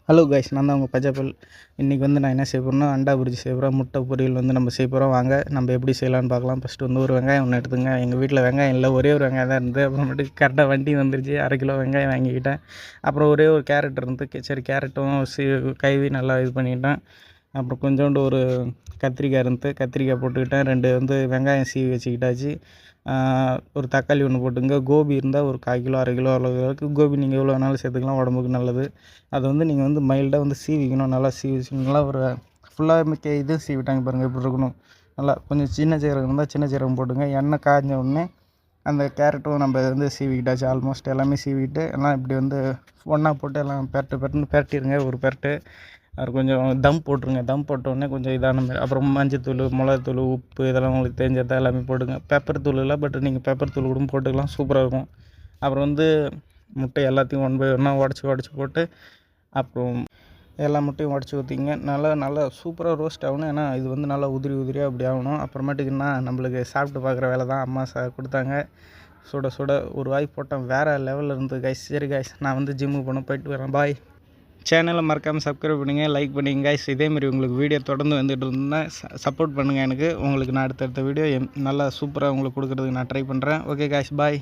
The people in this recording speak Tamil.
ஹலோ கைஸ், நான் தான் உங்கள் பஜாபல். இன்றைக்கி வந்து நான் என்ன செய்ய போகிறேன்னா, அண்டா புரிஜி செய்ய போகிறேன். முட்டை பொரியல் வந்து நம்ம செய்ய போகிறோம். வாங்க நம்ம எப்படி செய்யலான்னு பார்க்கலாம். ஃபஸ்ட்டு வந்து ஒரு வெங்காயம் ஒன்று எடுத்துங்க. எங்கள் வீட்டில் வெங்காயம் இல்லை, ஒரே ஒரு வெங்காயம் தான் இருந்தது. அப்புறமேட்டுக்கு கரெக்டாக வண்டி வந்துருச்சு, 1/2 கிலோ வெங்காயம் வாங்கிக்கிட்டேன். அப்புறம் ஒரே ஒரு கேரட் இருந்து, சரி கேரட்டும் கைவி நல்லா இது பண்ணிக்கிட்டேன். அப்புறம் கொஞ்சோண்டு ஒரு கத்திரிக்காய் இருந்து, கத்திரிக்காய் போட்டுக்கிட்டேன். 2 வந்து வெங்காயம் சீவி வச்சுக்கிட்டாச்சு. ஒரு தக்காளி ஒன்று போட்டுங்க. கோபி இருந்தால் ஒரு 1/4 கிலோ 1/2 கிலோ அளவுக்கு கோபி நீங்கள் எவ்வளோ வேணாலும் சேர்த்துக்கலாம், உடம்புக்கு நல்லது. அது வந்து நீங்கள் வந்து மைல்டாக வந்து சீவிக்கணும். நல்லா சீவிச்சிங்கன்னா ஒரு ஃபுல்லாக இது சீவிட்டாங்க பாருங்கள், இப்படி இருக்கணும். நல்லா கொஞ்சம் சின்ன சீரகம் இருந்தால் சின்ன சீரகம் போட்டுங்க. எண்ணெய் காய்ஞ்ச உடனே அந்த கேரட்டும் நம்ம வந்து சீவிக்கிட்டாச்சு. ஆல்மோஸ்ட் எல்லாமே சீவிட்டு எல்லாம் இப்படி வந்து ஒன்றா போட்டு எல்லாம் பெரட்டிடுங்க. ஒரு பெரட்டு அது கொஞ்சம் தம் போட்டுருங்க. தம் போட்டோடனே கொஞ்சம் இதான மாதிரி அப்புறம் மஞ்சத்தூள், மிளகாத்தூள், உப்பு இதெல்லாம் உங்களுக்கு தெரிஞ்சதை எல்லாமே போடுங்க. பெப்பர் தூள் இல்லை, பட் நீங்கள் பெப்பர் தூள் கூட போட்டுக்கலாம், சூப்பராக இருக்கும். அப்புறம் வந்து முட்டை எல்லாத்தையும் ஒன் பை ஒன்னாக உடச்சி போட்டு அப்புறம் எல்லா முட்டையும் உடச்சி ஊற்றிங்க. நல்லா சூப்பராக ரோஸ்ட் ஆகணும். ஏன்னா இது வந்து நல்லா உதிரியாக அப்படி ஆகணும். அப்புறமேட்டுக்குன்னா நம்மளுக்கு சாப்பிட்டு பார்க்குற வேலை தான். அம்மா கொடுத்தாங்க. சுட ஒரு வாய் போட்டேன், வேறு லெவலில் இருந்தது கைஸ். சரி கைஸ், நான் வந்து ஜிம்முக்கு போயிட்டு வரேன். பாய். சேனலை மறக்காமல் சப்ஸ்கிரைப் பண்ணுங்கள், லைக் பண்ணிங்க கைஸ். இதேமாரி உங்களுக்கு வீடியோ தொடர்ந்து வந்துட்டு இருந்தால் சப்போர்ட் பண்ணுங்கள் எனக்கு. உங்களுக்கு நான் அடுத்தடுத்த வீடியோ நல்லா சூப்பராக உங்களுக்கு கொடுக்குறதுக்கு நான் ட்ரை பண்ணுறேன். ஓகே கைஸ், பாய்.